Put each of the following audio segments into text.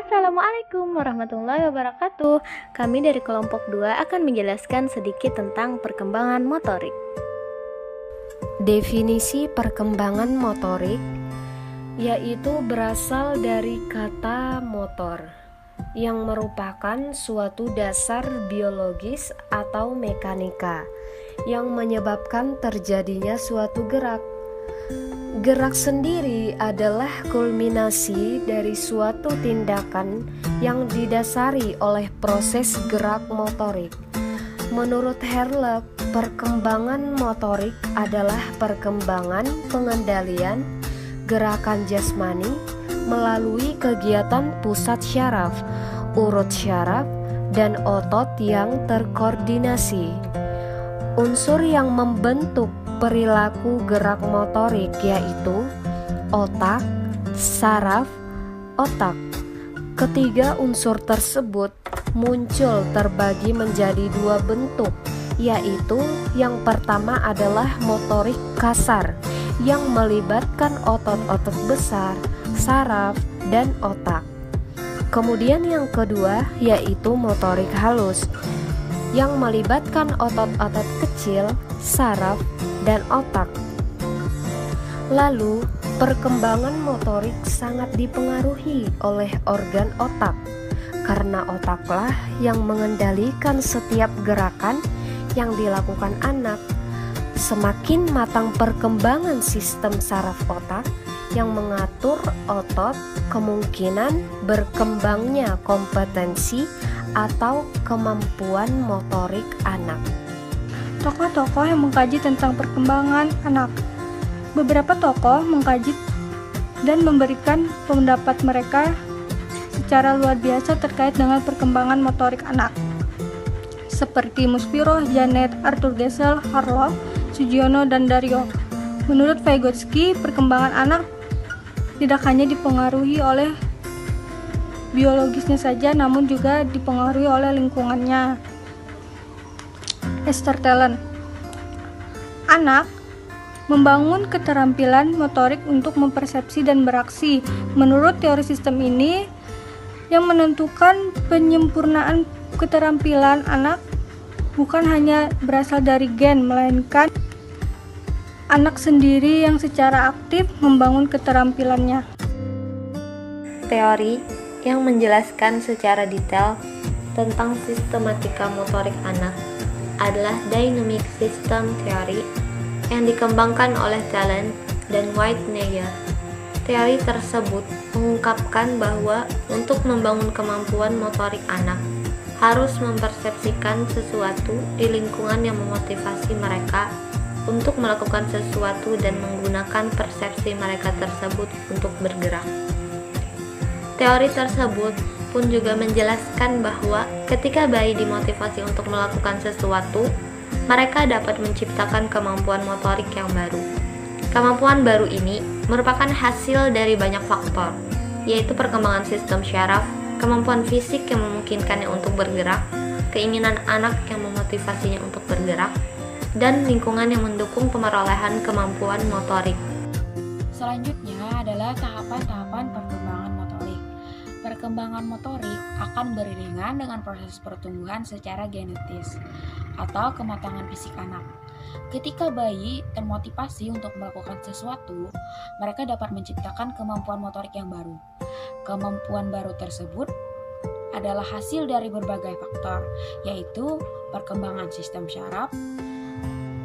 Assalamualaikum warahmatullahi wabarakatuh. Kami dari kelompok 2 akan menjelaskan sedikit tentang perkembangan motorik. Definisi perkembangan motorik yaitu berasal dari kata motor yang merupakan suatu dasar biologis atau mekanika yang menyebabkan terjadinya suatu gerak. Gerak sendiri adalah kulminasi dari suatu tindakan yang didasari oleh proses gerak motorik. Menurut Herlep, perkembangan motorik adalah perkembangan pengendalian gerakan jasmani melalui kegiatan pusat syaraf, urut syaraf, dan otot yang terkoordinasi. Unsur yang membentuk perilaku gerak motorik yaitu otak, saraf, otak. Ketiga unsur tersebut muncul terbagi menjadi dua bentuk, yaitu yang pertama adalah motorik kasar yang melibatkan otot-otot besar, saraf, dan otak. Kemudian yang kedua yaitu motorik halus yang melibatkan otot-otot kecil, saraf, dan otak. Lalu, perkembangan motorik sangat dipengaruhi oleh organ otak, karena otaklah yang mengendalikan setiap gerakan yang dilakukan anak. Semakin matang perkembangan sistem saraf otak yang mengatur otot, kemungkinan berkembangnya kompetensi atau kemampuan motorik anak. Tokoh-tokoh yang mengkaji tentang perkembangan anak. Beberapa tokoh mengkaji dan memberikan pendapat mereka secara luar biasa terkait dengan perkembangan motorik anak. Seperti Muspiro, Janet, Arthur Geisel, Harlow, Sugiono, dan Dario. Menurut Vygotsky, perkembangan anak tidak hanya dipengaruhi oleh biologisnya saja, namun juga dipengaruhi oleh lingkungannya. Esther Telen. Anak membangun keterampilan motorik untuk mempersepsi dan beraksi. Menurut teori sistem ini, yang menentukan penyempurnaan keterampilan anak bukan hanya berasal dari gen, melainkan anak sendiri yang secara aktif membangun keterampilannya. Teori yang menjelaskan secara detail tentang sistematika motorik anak adalah Dynamic System Theory yang dikembangkan oleh Telen dan White-Neger. Teori tersebut mengungkapkan bahwa untuk membangun kemampuan motorik anak harus mempersepsikan sesuatu di lingkungan yang memotivasi mereka untuk melakukan sesuatu dan menggunakan persepsi mereka tersebut untuk bergerak. Teori tersebut pun juga menjelaskan bahwa ketika bayi dimotivasi untuk melakukan sesuatu, mereka dapat menciptakan kemampuan motorik yang baru. Kemampuan baru ini merupakan hasil dari banyak faktor, yaitu perkembangan sistem syaraf, kemampuan fisik yang memungkinkannya untuk bergerak, keinginan anak yang memotivasinya untuk bergerak, dan lingkungan yang mendukung pemerolehan kemampuan motorik. Selanjutnya adalah tahapan-tahapan perkembangan motorik. Perkembangan motorik akan beriringan dengan proses pertumbuhan secara genetis atau kematangan fisik anak. Ketika bayi termotivasi untuk melakukan sesuatu, mereka dapat menciptakan kemampuan motorik yang baru. Kemampuan baru tersebut adalah hasil dari berbagai faktor, yaitu perkembangan sistem syaraf,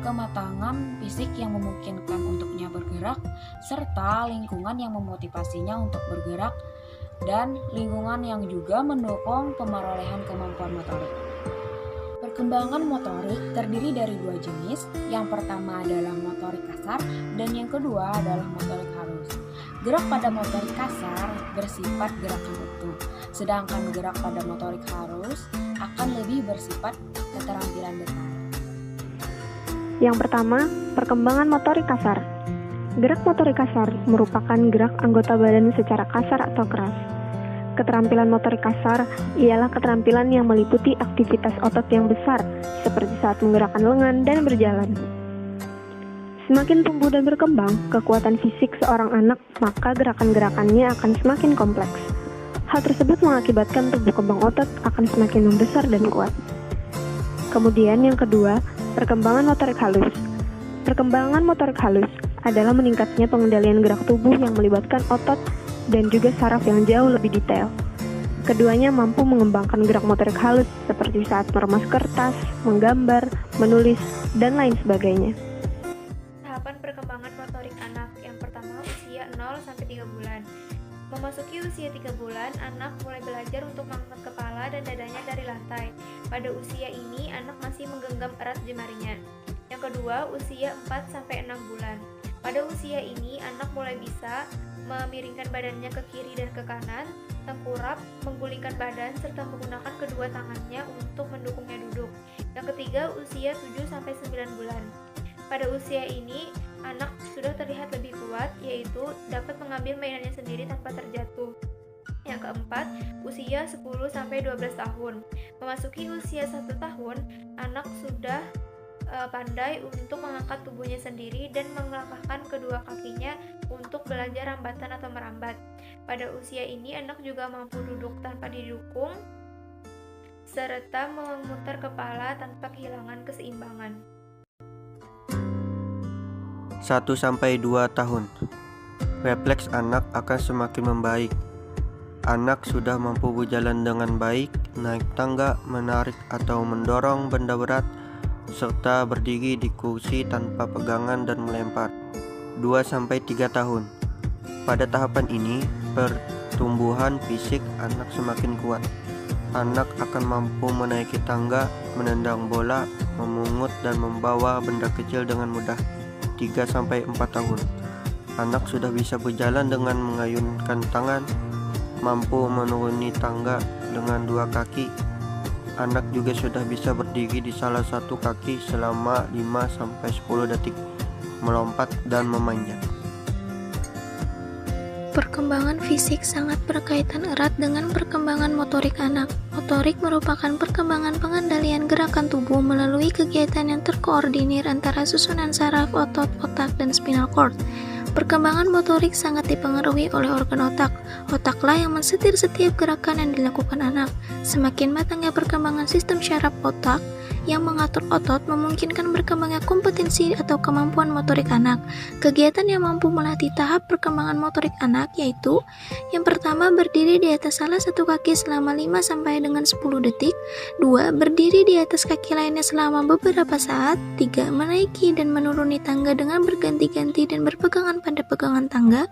kematangan fisik yang memungkinkan untuknya bergerak, serta lingkungan yang memotivasinya untuk bergerak, dan lingkungan yang juga mendukung pemerolehan kemampuan motorik. Perkembangan motorik terdiri dari dua jenis. Yang pertama adalah motorik kasar dan yang kedua adalah motorik halus. Gerak pada motorik kasar bersifat gerakan utuh, sedangkan gerak pada motorik halus akan lebih bersifat keterampilan detail. Yang pertama, perkembangan motorik kasar. Gerak motorik kasar merupakan gerak anggota badan secara kasar atau keras. Keterampilan motorik kasar ialah keterampilan yang meliputi aktivitas otot yang besar, seperti saat menggerakkan lengan dan berjalan. Semakin tumbuh dan berkembang kekuatan fisik seorang anak, maka gerakan-gerakannya akan semakin kompleks. Hal tersebut mengakibatkan tubuh kembang otot akan semakin membesar dan kuat. Kemudian yang kedua, perkembangan motorik halus. Perkembangan motorik halus adalah meningkatnya pengendalian gerak tubuh yang melibatkan otot dan juga saraf yang jauh lebih detail. Keduanya mampu mengembangkan gerak motorik halus seperti saat meremas kertas, menggambar, menulis, dan lain sebagainya. Tahapan perkembangan motorik anak. Yang pertama, usia 0-3 bulan. Memasuki usia 3 bulan, anak mulai belajar untuk mengangkat kepala dan dadanya dari lantai. Pada usia ini, anak masih menggenggam erat jemarinya. Yang kedua, usia 4-6 bulan. Pada usia ini, anak mulai bisa memiringkan badannya ke kiri dan ke kanan, tengkurap, menggulingkan badan, serta menggunakan kedua tangannya untuk mendukungnya duduk. Yang ketiga, usia 7-9 bulan. Pada usia ini, anak sudah terlihat lebih kuat, yaitu dapat mengambil mainannya sendiri tanpa terjatuh. Yang keempat, usia 10-12 tahun. Memasuki usia 1 tahun, anak sudah pandai untuk mengangkat tubuhnya sendiri dan melangkahkan kedua kakinya untuk belajar rambatan atau merambat. Pada usia ini, anak juga mampu duduk tanpa didukung, serta memutar kepala tanpa kehilangan keseimbangan. 1-2 tahun. Refleks anak akan semakin membaik. Anak sudah mampu berjalan dengan baik, naik tangga, menarik atau mendorong benda berat, serta berdiri di kursi tanpa pegangan dan melempar. 2-3 tahun. Pada tahapan ini, pertumbuhan fisik anak semakin kuat. Anak akan mampu menaiki tangga, menendang bola, memungut dan membawa benda kecil dengan mudah. 3-4 tahun. Anak sudah bisa berjalan dengan mengayunkan tangan, mampu menuruni tangga dengan 2 kaki. Anak juga sudah bisa berdiri di salah satu kaki selama 5-10 detik, melompat dan memanjat. Perkembangan fisik sangat berkaitan erat dengan perkembangan motorik anak. Motorik merupakan perkembangan pengendalian gerakan tubuh melalui kegiatan yang terkoordinir antara susunan saraf, otot, otak, dan spinal cord. Perkembangan motorik sangat dipengaruhi oleh organ otak. Otaklah yang mensetir setiap gerakan yang dilakukan anak. Semakin matangnya perkembangan sistem syaraf otak yang mengatur otot memungkinkan berkembangnya kompetensi atau kemampuan motorik anak. Kegiatan yang mampu melatih tahap perkembangan motorik anak yaitu: yang pertama, berdiri di atas salah satu kaki selama 5-10 detik. 2. Berdiri di atas kaki lainnya selama beberapa saat. 3. Menaiki dan menuruni tangga dengan berganti-ganti dan berpegangan pada pegangan tangga.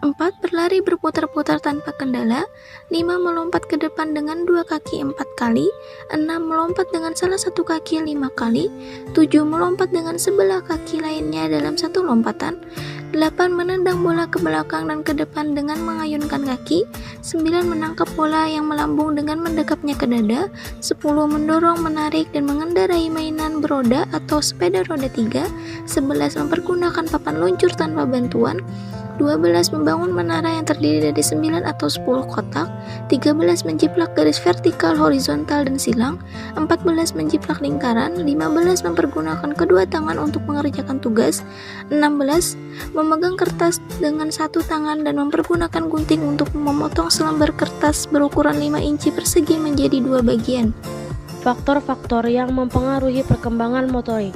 4. Berlari berputar-putar tanpa kendala. 5. Melompat ke depan dengan 2 kaki 4 kali. 6. Melompat dengan salah satu kaki 5 kali. 7. Melompat dengan sebelah kaki lainnya dalam satu lompatan. 8. Menendang bola ke belakang dan ke depan dengan mengayunkan kaki. 9. Menangkap bola yang melambung dengan mendekapnya ke dada. 10. Mendorong, menarik, dan mengendarai mainan beroda atau sepeda roda 3. 11. Mempergunakan papan luncur tanpa bantuan. 12. Membangun menara yang terdiri dari 9 atau 10 kotak. 13. Menjiplak garis vertikal, horizontal, dan silang. 14. Menjiplak lingkaran. 15. Mempergunakan kedua tangan untuk mengerjakan tugas. 16. Memegang kertas dengan satu tangan dan mempergunakan gunting untuk memotong selembar kertas berukuran 5 inci persegi menjadi 2 bagian. Faktor-faktor yang mempengaruhi perkembangan motorik.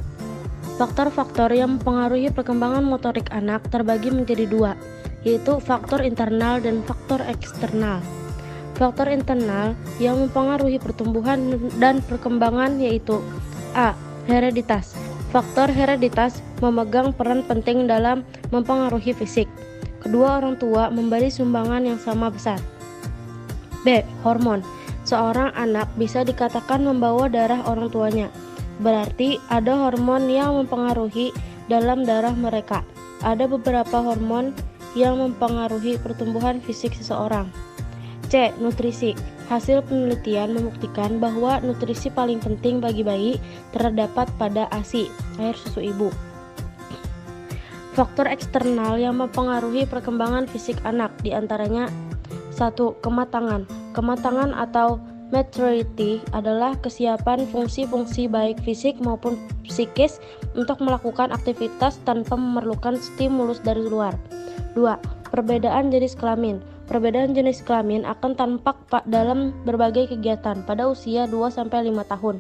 Faktor-faktor yang mempengaruhi perkembangan motorik anak terbagi menjadi 2, yaitu faktor internal dan faktor eksternal. Faktor internal yang mempengaruhi pertumbuhan dan perkembangan yaitu: A. Hereditas. Faktor hereditas memegang peran penting dalam mempengaruhi fisik. Kedua orang tua memberi sumbangan yang sama besar. B. Hormon. Seorang anak bisa dikatakan membawa darah orang tuanya. Berarti ada hormon yang mempengaruhi dalam darah mereka. Ada beberapa hormon yang mempengaruhi pertumbuhan fisik seseorang. C. Nutrisi. Hasil penelitian membuktikan bahwa nutrisi paling penting bagi bayi terdapat pada ASI, air susu ibu. Faktor eksternal yang mempengaruhi perkembangan fisik anak diantaranya: 1. Kematangan. Kematangan atau maturity adalah kesiapan fungsi-fungsi baik fisik maupun psikis untuk melakukan aktivitas tanpa memerlukan stimulus dari luar. 2. Perbedaan jenis kelamin. perbedaan jenis kelamin akan tampak dalam berbagai kegiatan pada usia 2-5 tahun.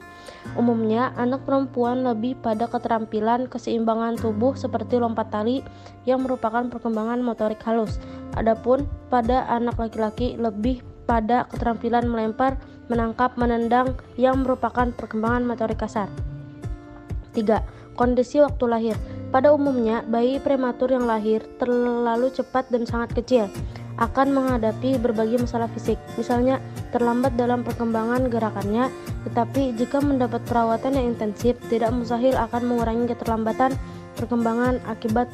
Umumnya, anak perempuan lebih pada keterampilan keseimbangan tubuh seperti lompat tali yang merupakan perkembangan motorik halus. Adapun pada anak laki-laki lebih pada keterampilan melempar, menangkap, menendang yang merupakan perkembangan motorik kasar. 3. Kondisi waktu lahir. Pada umumnya, bayi prematur yang lahir terlalu cepat dan sangat kecil akan menghadapi berbagai masalah fisik, misalnya terlambat dalam perkembangan gerakannya, tetapi jika mendapat perawatan yang intensif, tidak mustahil akan mengurangi keterlambatan perkembangan akibat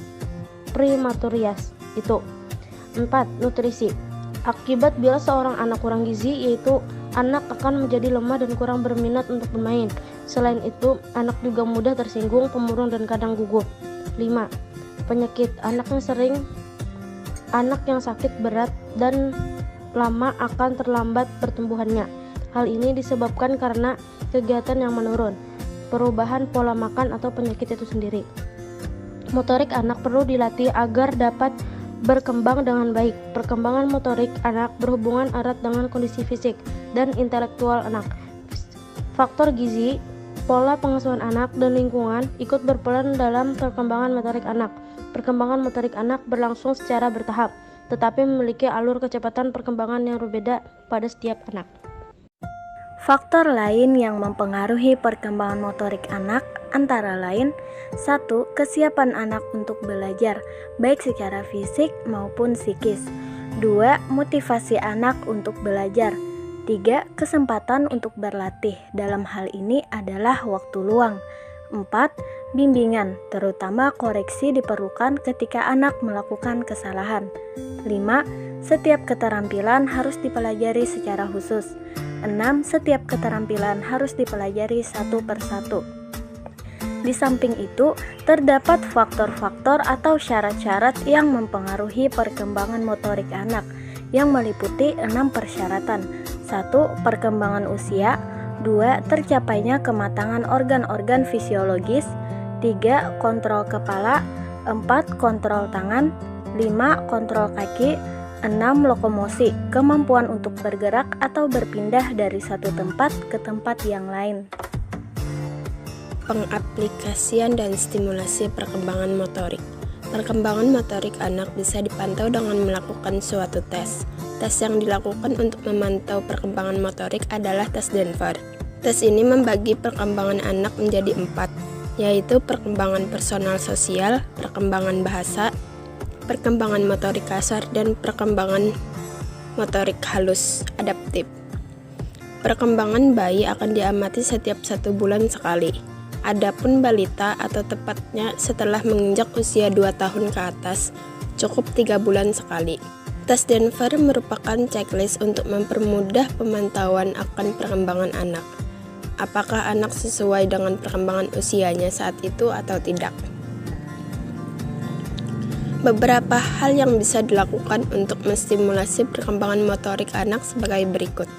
prematuritas itu. 4. Nutrisi. Akibat bila seorang anak kurang gizi, yaitu anak akan menjadi lemah dan kurang berminat untuk bermain. Selain itu, anak juga mudah tersinggung, pemurung, dan kadang gugup. 5. Penyakit. Anak yang sakit berat dan lama akan terlambat pertumbuhannya. Hal ini disebabkan karena kegiatan yang menurun, perubahan pola makan, atau penyakit itu sendiri. Motorik anak perlu dilatih agar dapat berkembang dengan baik. Perkembangan motorik anak berhubungan erat dengan kondisi fisik dan intelektual anak. Faktor gizi, pola pengasuhan anak, dan lingkungan ikut berperan dalam perkembangan motorik anak. Perkembangan motorik anak berlangsung secara bertahap, tetapi memiliki alur kecepatan perkembangan yang berbeda pada setiap anak. Faktor lain yang mempengaruhi perkembangan motorik anak antara lain: 1. Kesiapan anak untuk belajar, baik secara fisik maupun psikis. 2. Motivasi anak untuk belajar. 3. Kesempatan untuk berlatih, dalam hal ini adalah waktu luang. 4. Bimbingan, terutama koreksi diperlukan ketika anak melakukan kesalahan. 5. Setiap keterampilan harus dipelajari secara khusus. 6. Setiap keterampilan harus dipelajari satu persatu. Di samping itu, terdapat faktor-faktor atau syarat-syarat yang mempengaruhi perkembangan motorik anak, yang meliputi 6 persyaratan. 1. Perkembangan usia. 2. Tercapainya kematangan organ-organ fisiologis. 3. Kontrol kepala. 4. Kontrol tangan. 5. Kontrol kaki. 6. Lokomosi, kemampuan untuk bergerak atau berpindah dari satu tempat ke tempat yang lain. Pengaplikasian dan stimulasi perkembangan motorik. Perkembangan motorik anak bisa dipantau dengan melakukan suatu tes. Tes yang dilakukan untuk memantau perkembangan motorik adalah tes Denver. Tes ini membagi perkembangan anak menjadi 4, yaitu perkembangan personal sosial, perkembangan bahasa, perkembangan motorik kasar, dan perkembangan motorik halus adaptif. Perkembangan bayi akan diamati setiap 1 bulan sekali. Adapun balita, atau tepatnya setelah menginjak usia 2 tahun ke atas, cukup 3 bulan sekali. Tes Denver merupakan checklist untuk mempermudah pemantauan akan perkembangan anak. Apakah anak sesuai dengan perkembangan usianya saat itu atau tidak? Beberapa hal yang bisa dilakukan untuk menstimulasi perkembangan motorik anak sebagai berikut.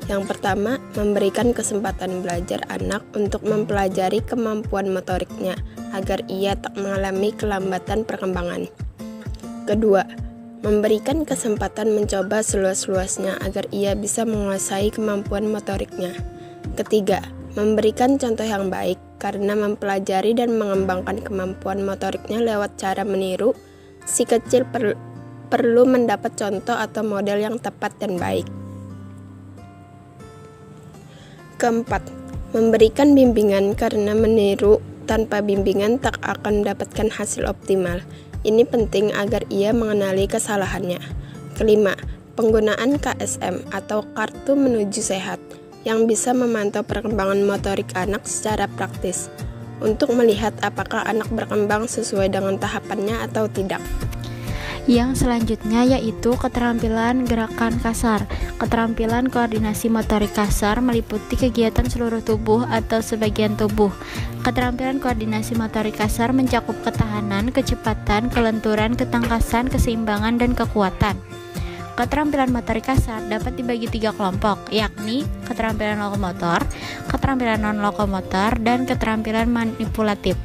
Yang pertama, memberikan kesempatan belajar anak untuk mempelajari kemampuan motoriknya agar ia tak mengalami kelambatan perkembangan. Kedua, memberikan kesempatan mencoba seluas-luasnya agar ia bisa menguasai kemampuan motoriknya. Ketiga, memberikan contoh yang baik karena mempelajari dan mengembangkan kemampuan motoriknya lewat cara meniru. Si kecil perlu mendapat contoh atau model yang tepat dan baik. Keempat, memberikan bimbingan karena meniru tanpa bimbingan tak akan mendapatkan hasil optimal. Ini penting agar ia mengenali kesalahannya. Kelima, penggunaan KSM atau Kartu Menuju Sehat yang bisa memantau perkembangan motorik anak secara praktis untuk melihat apakah anak berkembang sesuai dengan tahapannya atau tidak. Yang selanjutnya yaitu keterampilan gerakan kasar. Keterampilan koordinasi motorik kasar meliputi kegiatan seluruh tubuh atau sebagian tubuh. Keterampilan koordinasi motorik kasar mencakup ketahanan, kecepatan, kelenturan, ketangkasan, keseimbangan, dan kekuatan. Keterampilan motorik kasar dapat dibagi 3 kelompok, yakni keterampilan lokomotor, keterampilan non-lokomotor, dan keterampilan manipulatif.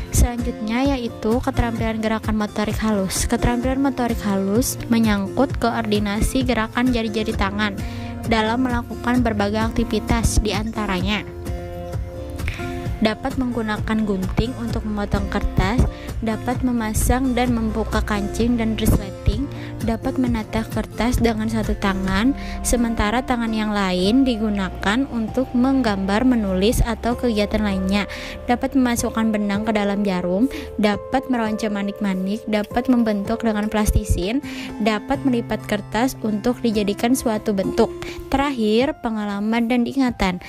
Selanjutnya yaitu keterampilan gerakan motorik halus. Keterampilan motorik halus menyangkut koordinasi gerakan jari-jari tangan dalam melakukan berbagai aktivitas, diantaranya dapat menggunakan gunting untuk memotong kertas, dapat memasang dan membuka kancing dan resleting, dapat menata kertas dengan satu tangan, sementara tangan yang lain digunakan untuk menggambar, menulis, atau kegiatan lainnya, dapat memasukkan benang ke dalam jarum, dapat meronca manik-manik, dapat membentuk dengan plastisin, dapat melipat kertas untuk dijadikan suatu bentuk. Terakhir, pengalaman dan ingatan.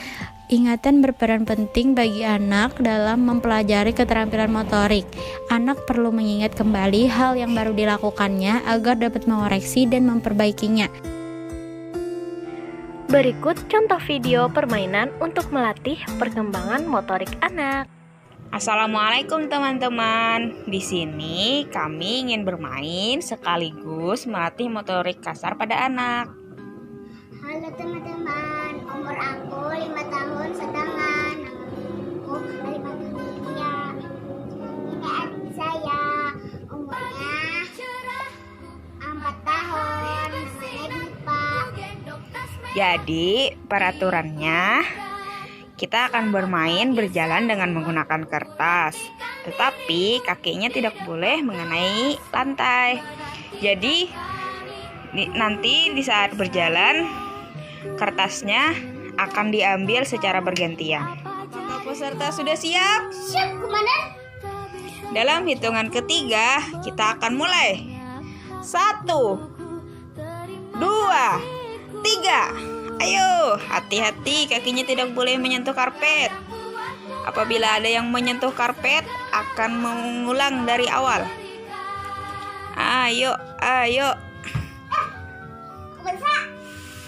Ingatan berperan penting bagi anak dalam mempelajari keterampilan motorik. Anak perlu mengingat kembali hal yang baru dilakukannya agar dapat mengoreksi dan memperbaikinya. Berikut contoh video permainan untuk melatih perkembangan motorik anak. Assalamualaikum teman-teman. Di sini kami ingin bermain sekaligus melatih motorik kasar pada anak. Halo teman-teman, umur aku 5 tahun setengah. Namaku Alifatia. Ini adik saya, umurnya 4 tahun. Namanya Dipa. Jadi peraturannya, kita akan bermain berjalan dengan menggunakan kertas, tetapi kakinya tidak boleh mengenai lantai. Jadi nanti di saat berjalan, kertasnya akan diambil secara bergantian. Peserta sudah siap? Siap, Komandan. Dalam hitungan ketiga, kita akan mulai. 1, 2, 3. Ayo, hati-hati, kakinya tidak boleh menyentuh karpet. Apabila ada yang menyentuh karpet, akan mengulang dari awal. Ayo.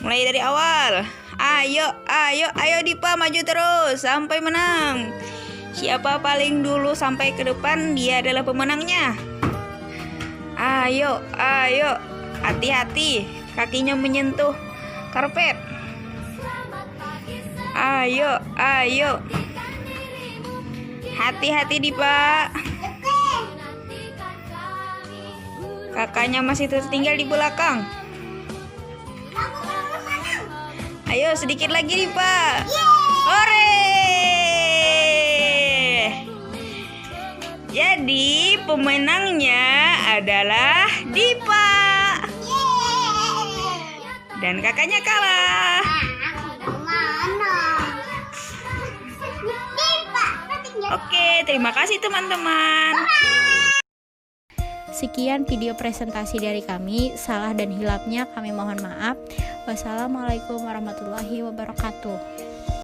Mulai dari awal. Ayo Dipa, maju terus sampai menang. Siapa paling dulu sampai ke depan, dia adalah pemenangnya. Ayo. Hati-hati, kakinya menyentuh karpet. Ayo. Hati-hati Dipa. Kakaknya masih tertinggal di belakang. Ayo sedikit lagi Dipa. Hore! Jadi pemenangnya adalah Dipa. Dan kakaknya kalah. Oke, terima kasih teman-teman. Sekian video presentasi dari kami. Salah dan hilapnya kami mohon maaf. Wassalamualaikum warahmatullahi wabarakatuh.